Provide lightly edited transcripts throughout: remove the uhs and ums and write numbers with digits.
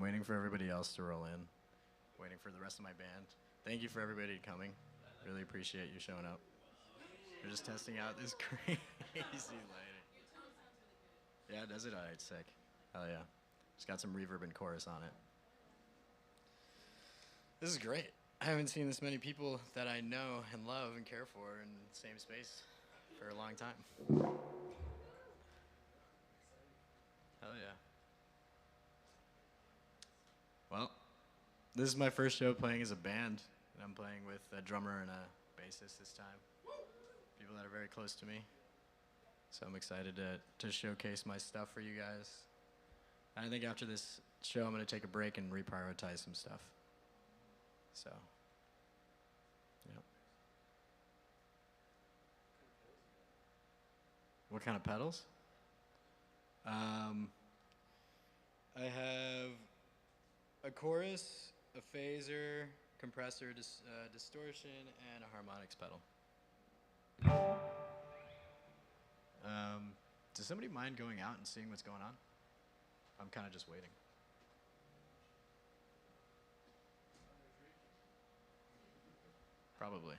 waiting for everybody else to roll in. Waiting for the rest of my band. Thank you for everybody coming. Really appreciate you showing up. We're just testing out this crazy lighting. Yeah, does it? All right, sick. Hell yeah. Just got some reverb and chorus on it. This is great. I haven't seen this many people that I know and love and care for in the same space for a long time. Hell yeah. Well, this is my first show playing as a band, and I'm playing with a drummer and a bassist this time. People that are very close to me. So I'm excited to showcase my stuff for you guys. I think after this show, I'm going to take a break and reprioritize some stuff. So, yeah. What kind of pedals? I have a chorus, a phaser, compressor, distortion, and a harmonics pedal. Does somebody mind going out and seeing what's going on? I'm kind of just waiting. Probably.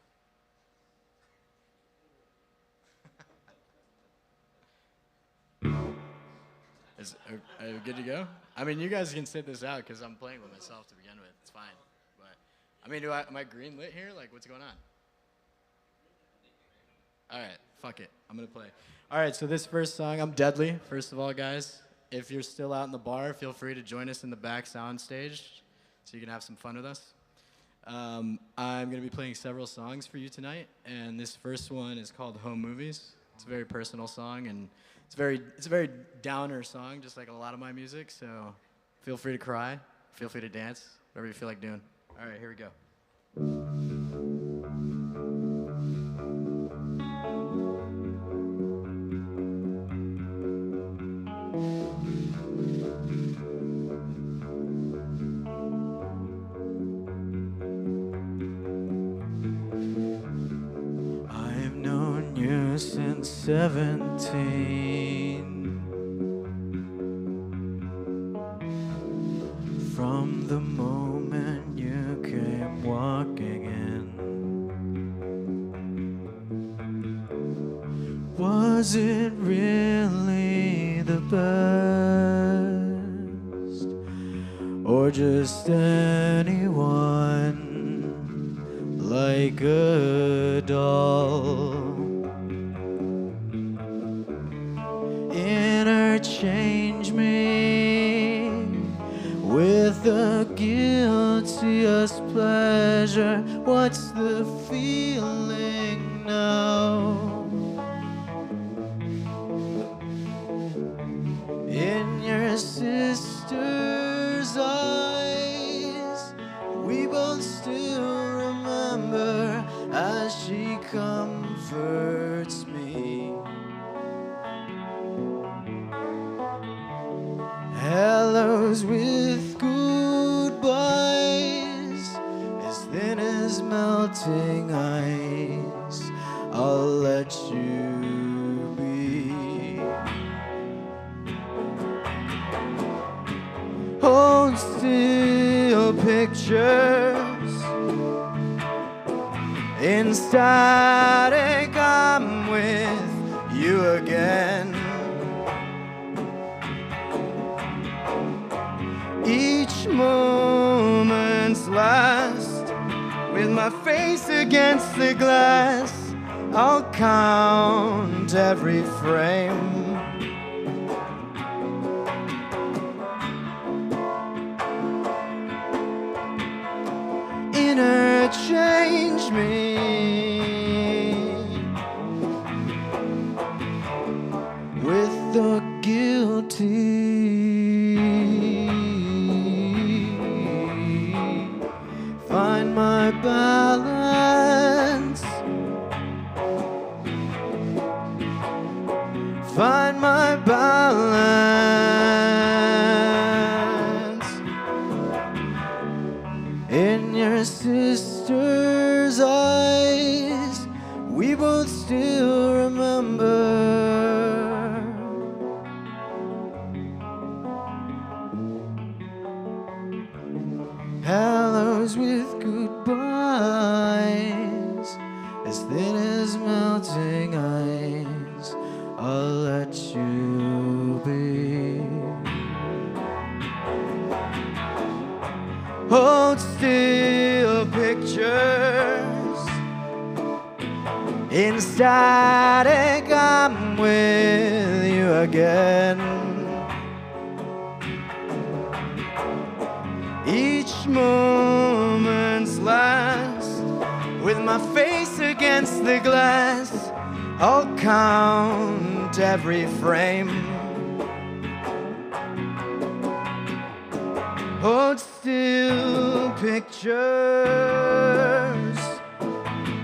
Are you good to go? I mean, you guys can sit this out because I'm playing with myself to begin with. It's fine. But I mean, am I green lit here? Like, what's going on? All right, fuck it. I'm gonna play. All right, so this first song, I'm Deadly. First of all, guys, if you're still out in the bar, feel free to join us in the back sound stage so you can have some fun with us. I'm gonna be playing several songs for you tonight, and this first one is called Home Movies. It's a very personal song, and it's a very downer song, just like a lot of my music. So feel free to cry, feel free to dance, whatever you feel like doing. All right, here we go. I've known you since 17. From the moment you came walking in, was it really the best, or just anyone like a doll? Interchange me with the guiltiest pleasure. What's the feeling now? In your sister's eyes, we both still remember as she comforts me. Hellos with goodbyes, as thin as melting ice. I'll let you be. Hold still pictures in static. I'm with you again. Each moment's last, with my face against the glass. I'll count every frame. Interchange me with the guilty. Find my balance. Find my balance in your sister's eyes. We both still remember. hellos with goodbyes, as thin as melting ice. I'll let you be. Hold still pictures in static. I'm with you again. Each moment's last, with my face against the glass. I'll count every frame. Hold still pictures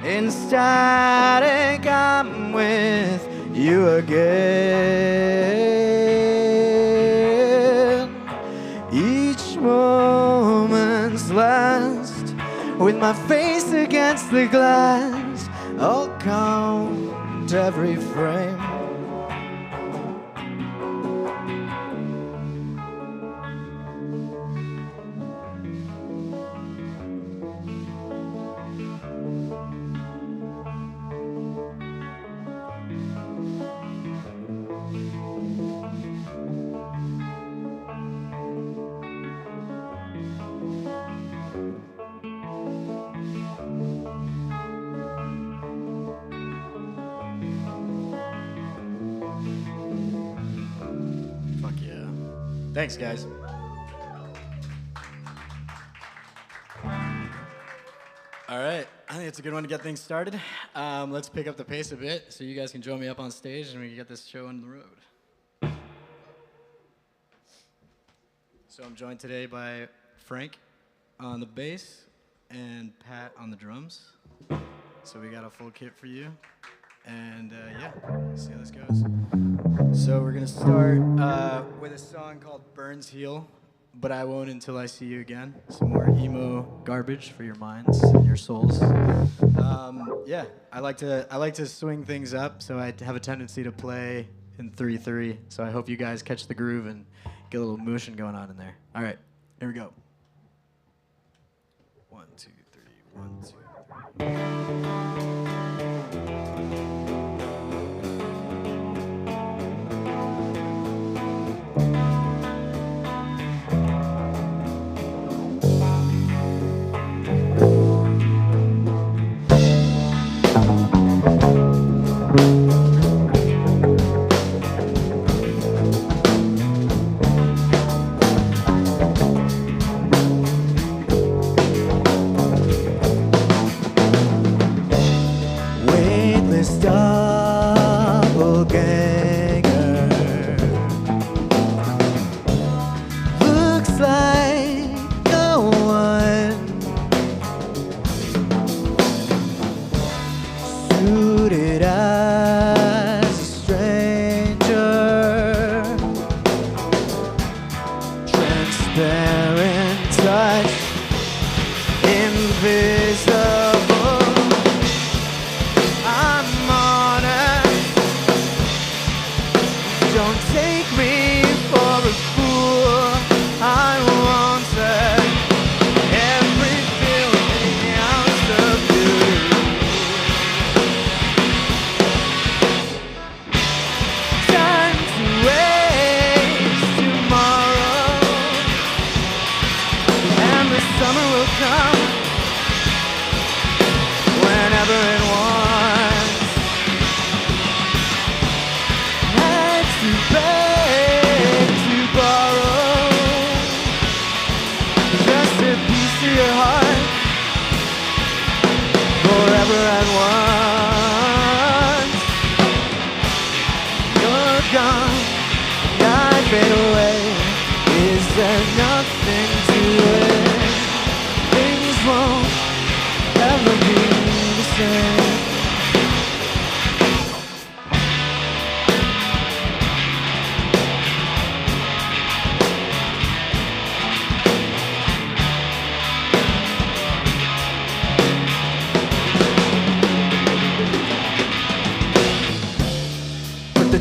in static. I'm with you again. Each moment's last, with my face against the glass. I'll count every frame. Thanks, guys. All right, I think it's a good one to get things started. Let's pick up the pace a bit so you guys can join me up on stage and we can get this show on the road. So I'm joined today by Frank on the bass and Pat on the drums. So we got a full kit for you. And yeah, let's see how this goes. So we're gonna start with a song called Burns Heel, but I won't until I see you again. Some more emo garbage for your minds and your souls. Yeah, I like to swing things up, so I have a tendency to play in 3/3. So I hope you guys catch the groove and get a little motion going on in there. All right, here we go. 1, 2, 3, 1, 2, 3.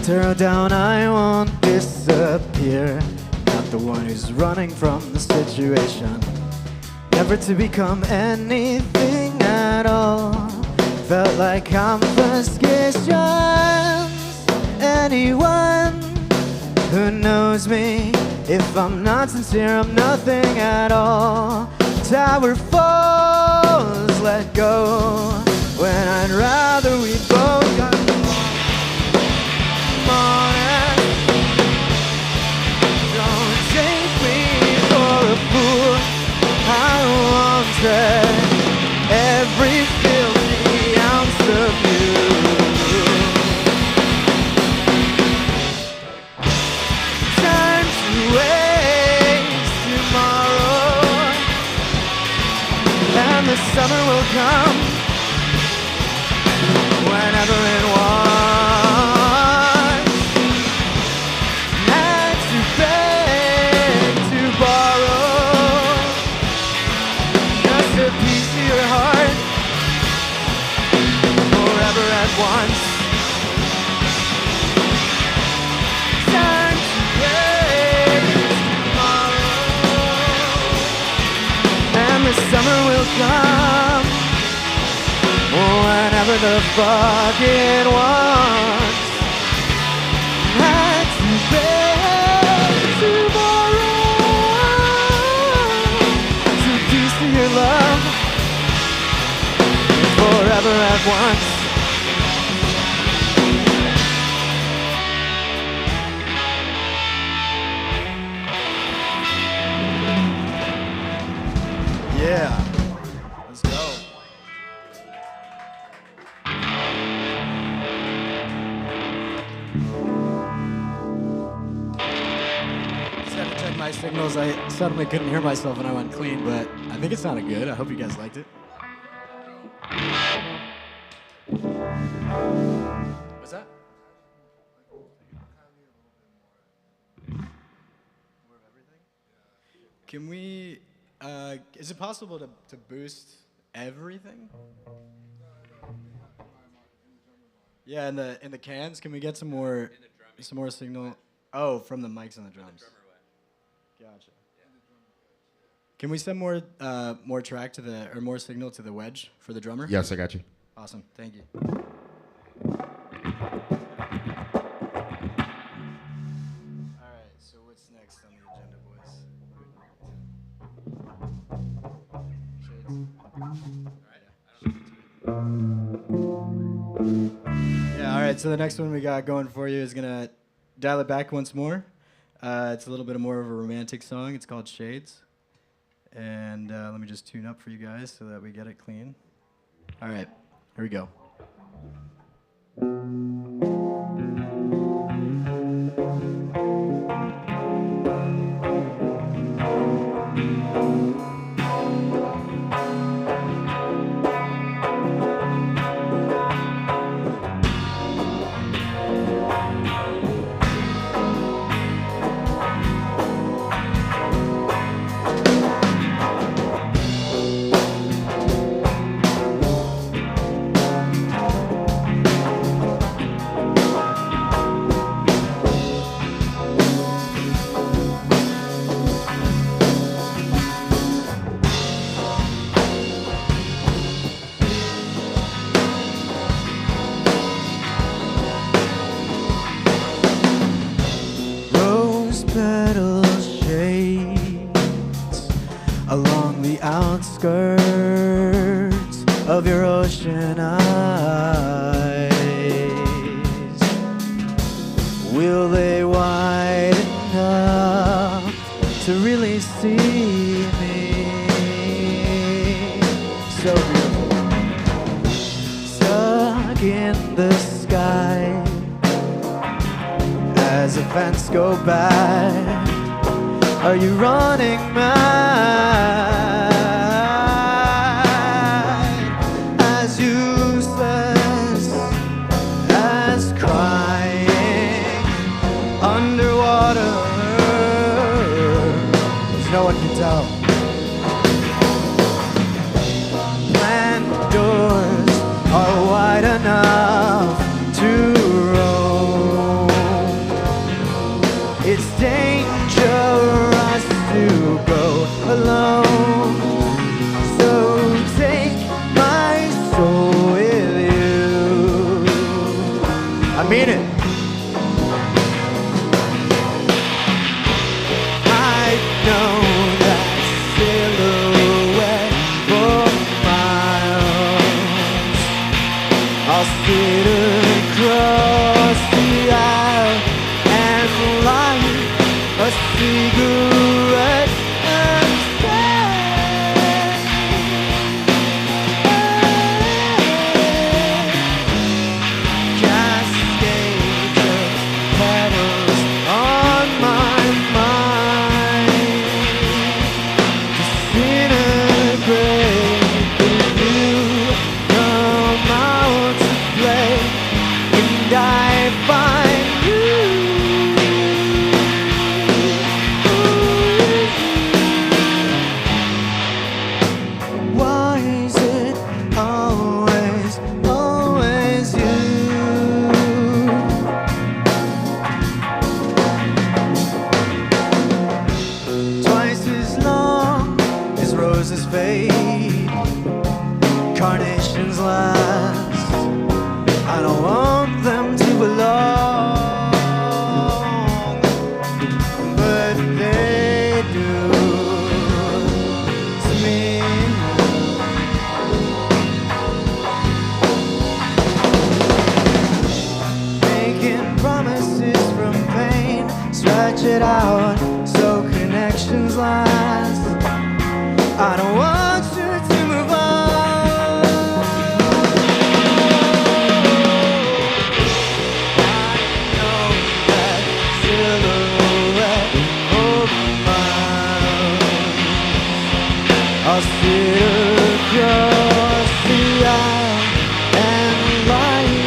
Turn down, I won't disappear. Not the one who's running from the situation. never to become anything at all. Felt like confiscations. Anyone who knows me, if I'm not sincere, I'm nothing at all. Tower falls, let go, when I'd rather we both got morning. Don't take me for a fool. I wanted every filthy ounce of you. Time to waste tomorrow, and the summer will come whenever it wants. Not to beg, to borrow, just a piece of your heart, forever at once. Time to waste tomorrow, and the summer will come whenever the fuck it wants. Had to beg to borrow some piece of your love, forever at once. Yeah. Let's go. Just had to check my signals. I suddenly couldn't hear myself when I went clean, but I think it sounded good. I hope you guys liked it. What's that? More of everything? Can we, is it possible to boost everything? Yeah, in the cans, can we get some more signal? Oh, from the mics and the drums. Gotcha. Can we send more track to the, or more signal to the wedge for the drummer? Yes, I got you. Awesome, thank you. All right, so what's next on the agenda, boys? Yeah, all right, so the next one we got going for you is gonna dial it back once more. It's a little bit more of a romantic song. It's called Shades. And let me just tune up for you guys so that we get it clean. All right, here we go. Along the outskirts of your ocean eyes, will they wide enough to really see me? So beautiful, stuck in the sky as events go by. Are you running mad? As useless as crying underwater, 'cause no one can tell. Land doors are wide enough to roam. It's dangerous to go alone. roses fade, carnations last. I don't want them to belong, but they do to me. Making promises from pain, stretch it out so connections last. I don't want you to move on. I know that silhouette over miles. I'll sit across the aisle and light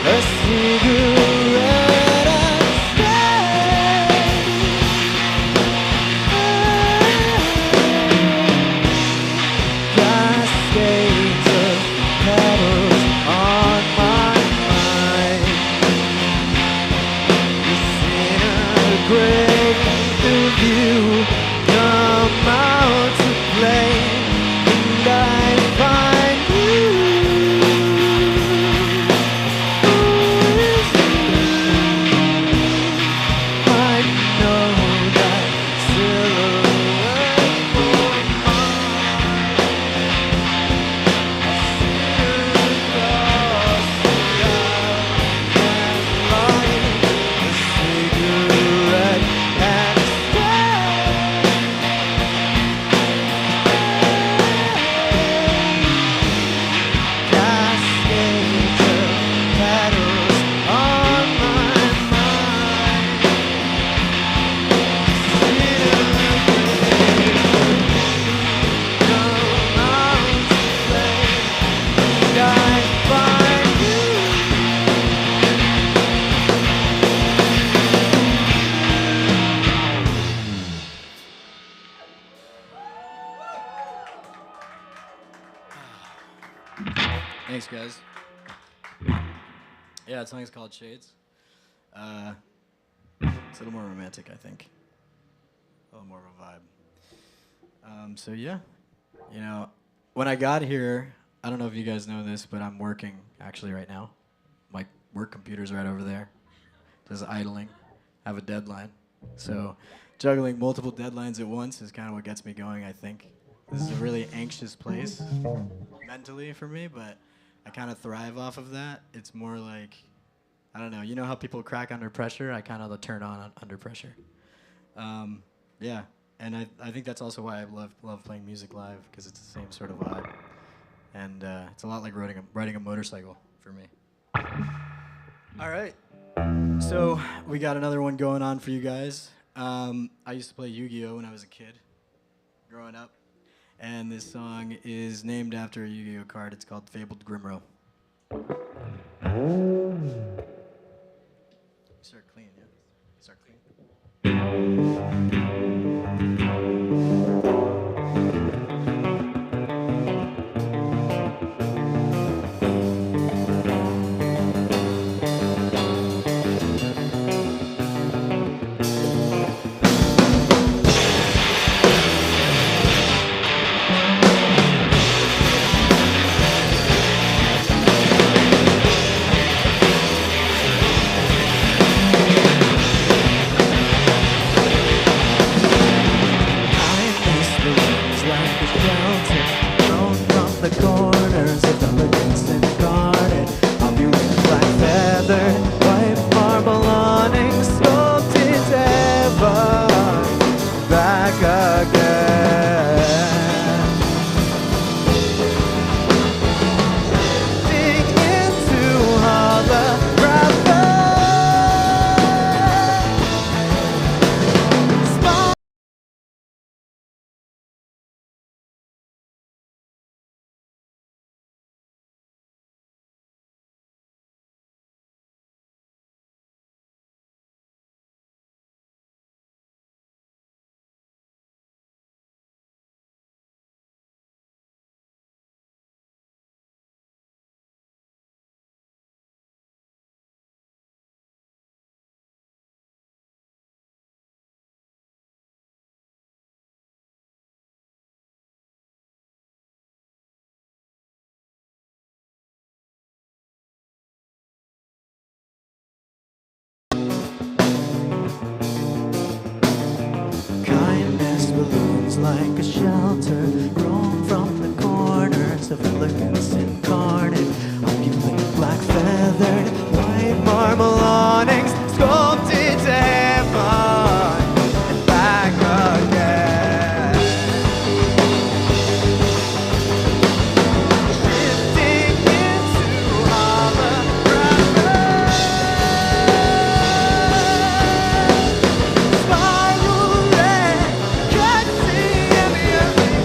a cigarette and stay. Cascades of petals on my mind. Disintegrate if you come out to play, and I find you. Who is you? I know that silhouette for Thanks, guys. Yeah, that song is called Shades. It's a little more romantic, I think. A little more of a vibe. So yeah, you know, when I got here, I don't know if you guys know this, but I'm working actually right now. My work computer's right over there, just idling. I have a deadline, so juggling multiple deadlines at once is kind of what gets me going, I think. This is a really anxious place mentally for me, but I kind of thrive off of that. It's more like, I don't know, you know how people crack under pressure? I kind of turn on under pressure. Yeah, and I think that's also why I love playing music live, because it's the same sort of vibe. And it's a lot like riding a motorcycle for me. All right, so we got another one going on for you guys. I used to play Yu-Gi-Oh! When I was a kid, growing up. And this song is named after a Yu-Gi-Oh! Card. It's called Fabled Grimro. Start clean, yeah? Start clean. like a shelter grown from the corners of elegance incarnate. Opulent, black feathered, white marble awnings sculpted to heaven and back again. Drifting into holographic spiraling, catching everything.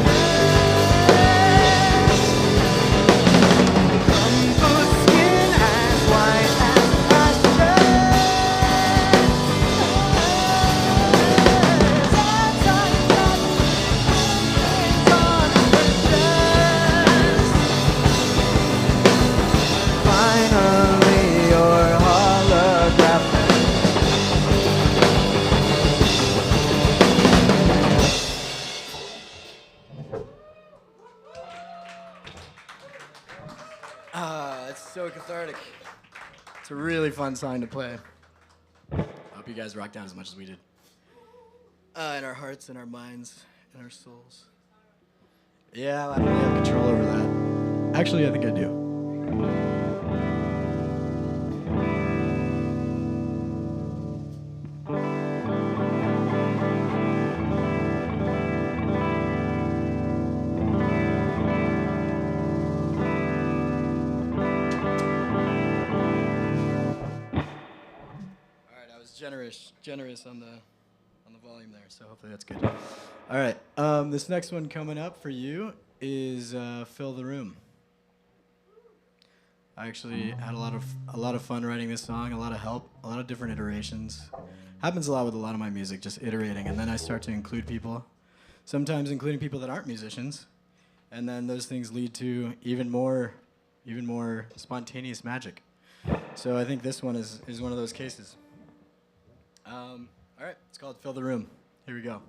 Rumble skin as white as finally, your holographic. It's so cathartic. It's a really fun song to play. I hope you guys rocked out as much as we did. In our hearts, in our minds, in our souls. Yeah, I don't really have control over that. Actually, I think I do. Alright, I was generous on the volume there, so hopefully that's good. All right, this next one coming up for you is Fill the Room. I actually had a lot of fun writing this song, a lot of help, a lot of different iterations. Happens a lot with a lot of my music, just iterating, and then I start to include people, sometimes including people that aren't musicians, and then those things lead to even more spontaneous magic. So I think this one is one of those cases. All right, it's called Fill the Room. Here we go.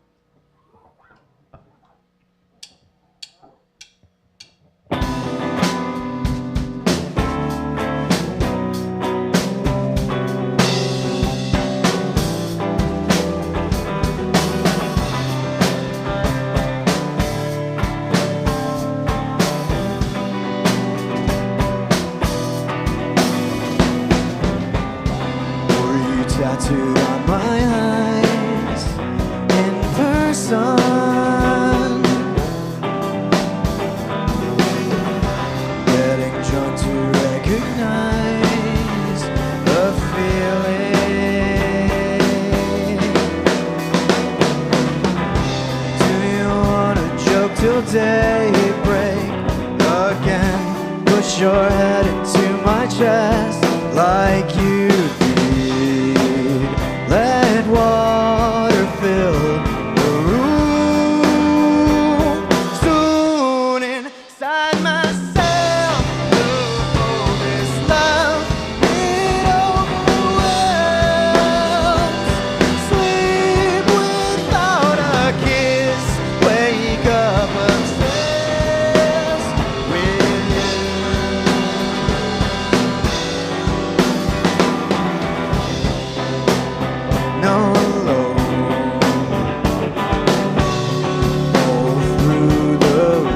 Tattooed on my eyes in person, getting drunk to recognize the feeling. Do you wanna joke till daybreak again? Push your head into my chest like you did. Let water fill the room. Soon inside myself, all this love, it overwhelms. Sleep without a kiss, wake up obsessed with you. No alone, all through the room.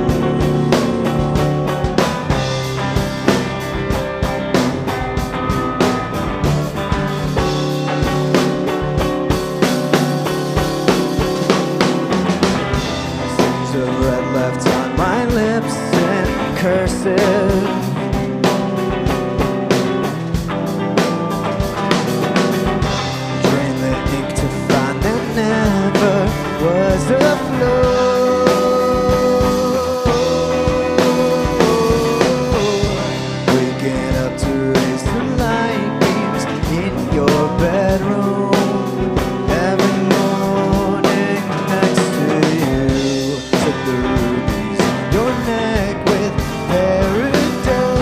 Stains of red left on my lips in cursive. Was a flow. Waking up to raise the light beams in your bedroom. Every morning next to you, took the rubies on your neck with paradise.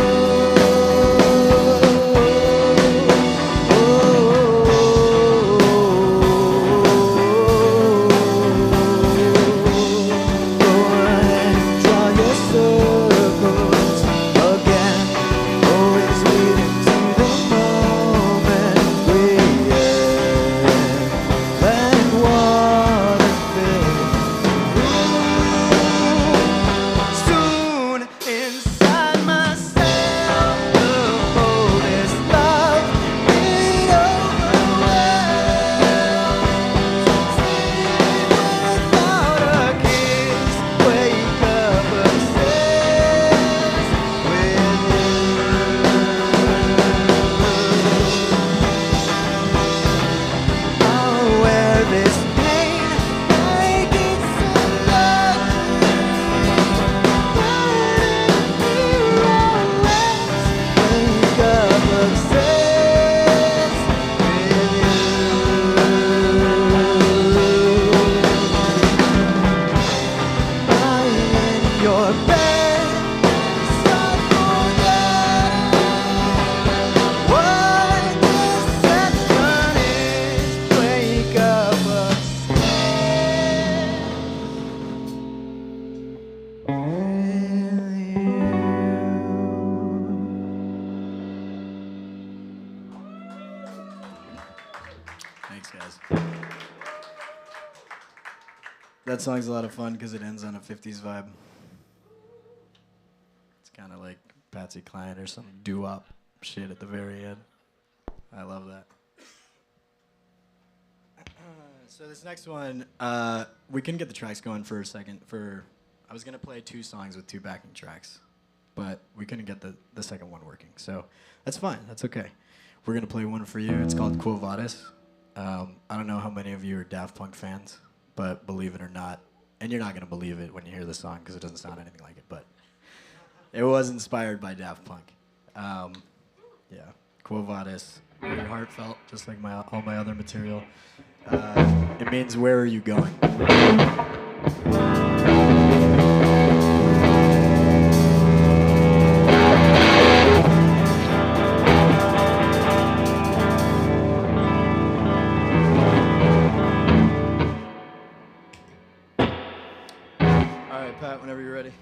your bed. Start forgetting what deception is. Wake up upstairs with you. Thanks, guys. That song's a lot of fun because it ends on a 50s vibe. It's kind of like Patsy Cline or some doo-wop shit at the very end. I love that. So this next one, we can get the tracks going for a second. I was gonna play 2 songs with 2 backing tracks, but we couldn't get the second one working. So that's fine. That's okay. We're gonna play one for you. It's called Quo Vadis. I don't know how many of you are Daft Punk fans, but believe it or not, and you're not going to believe it when you hear the song because it doesn't sound anything like it, but it was inspired by Daft Punk. Yeah, Quo Vadis, very heartfelt, just like all my other material. It means, where are you going? Pat, whenever you're ready.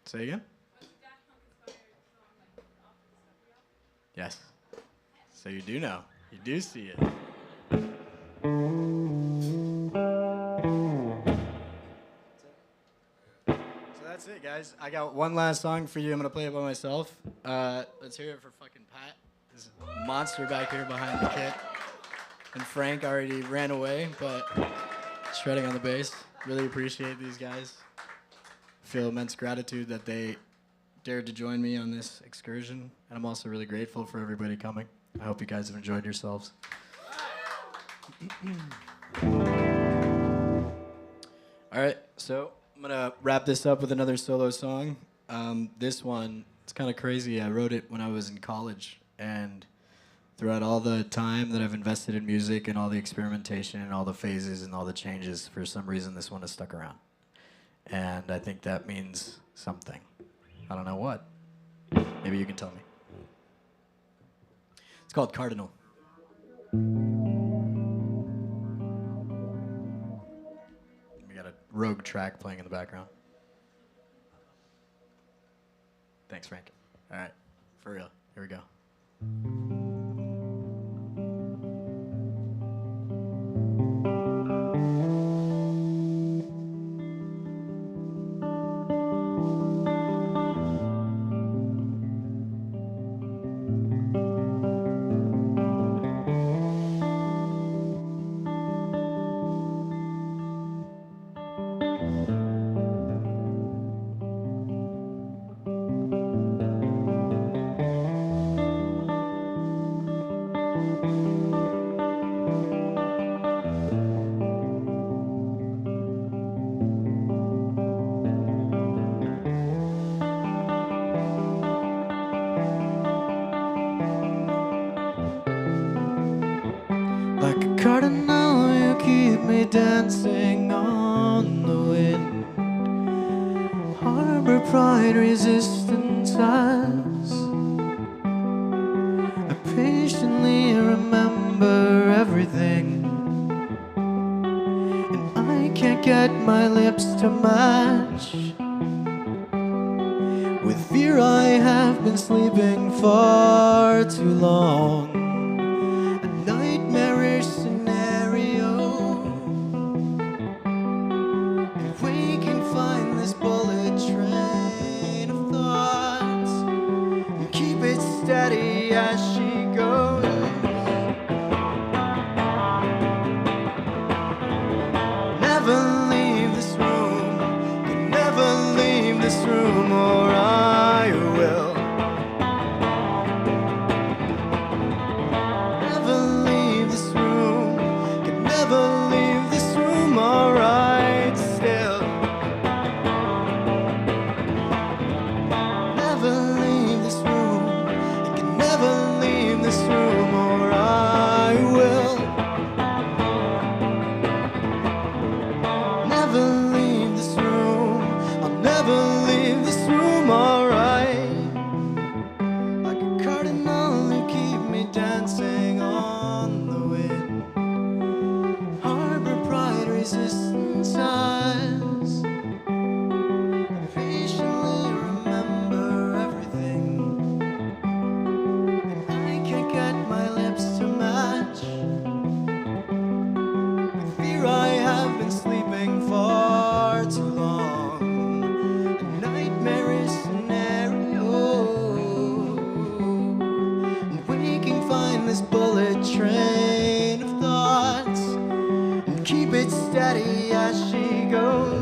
Say again? Yes. So you do know. You do see it. So that's it, guys. I got one last song for you. I'm going to play it by myself. Let's hear it for fucking Pat. This monster back here behind the kit. And Frank already ran away, but shredding on the bass. Really appreciate these guys. Feel immense gratitude that they dared to join me on this excursion. And I'm also really grateful for everybody coming. I hope you guys have enjoyed yourselves. All right, so I'm gonna wrap this up with another solo song. This one, it's kind of crazy. I wrote it when I was in college, and throughout all the time that I've invested in music and all the experimentation and all the phases and all the changes, for some reason this one has stuck around. And I think that means something. I don't know what. Maybe you can tell me. It's called Cardinal. We got a rogue track playing in the background. Thanks, Frank. All right, for real. Here we go. Like a cardinal, you keep me dancing on the wind. Harbor pride, resistance eyes. I patiently remember everything, and I can't get my lips to match. With fear I have been sleeping far too long. Steady as she goes. Never leave this room. Can never leave this room, or I will. Never leave this room. Can never leave this room, alright still. Never leave this room. Never leave this room, or I will. Never leave this room. I'll never leave this room, alright. Like a cardinal, you keep me dancing on the wind. Harbor pride, resistance eyes. I patiently remember everything. I have been sleeping far too long. A nightmarish scenario. And waking, find this bullet train of thoughts and keep it steady as she goes.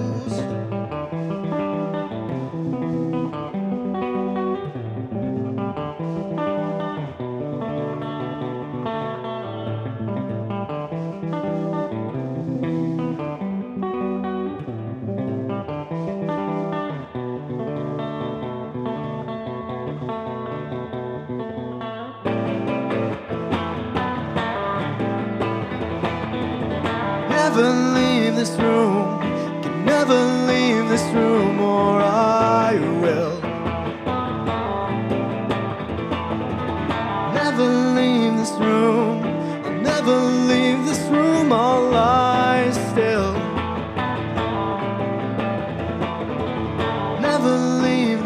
Never leave this room, can never leave this room, or I will. Never leave this room, I'll never leave this room, I'll lie still. Never leave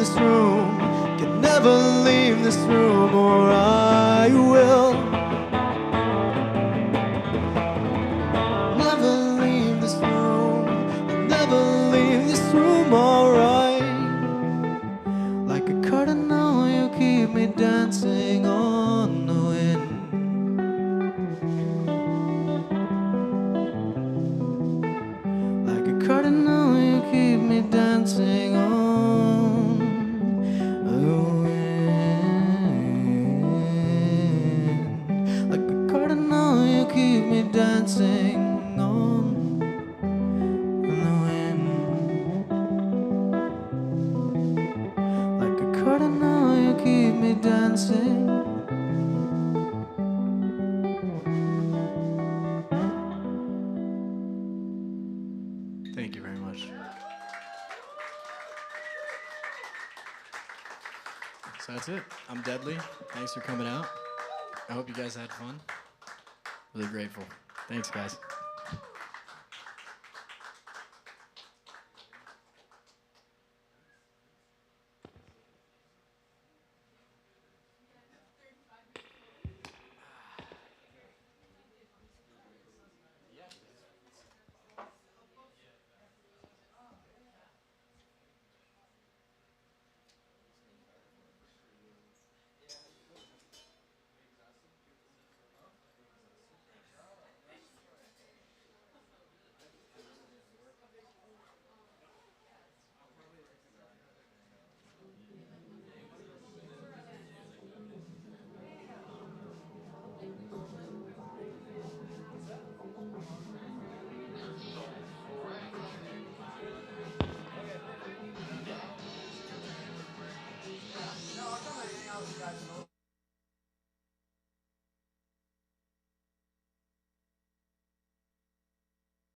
dancing on the wind. Like a cardinal, you keep me dancing. Thank you very much. So that's it. I'm Deadly. Thanks for coming out. I hope you guys had fun. Really grateful. Thanks, guys.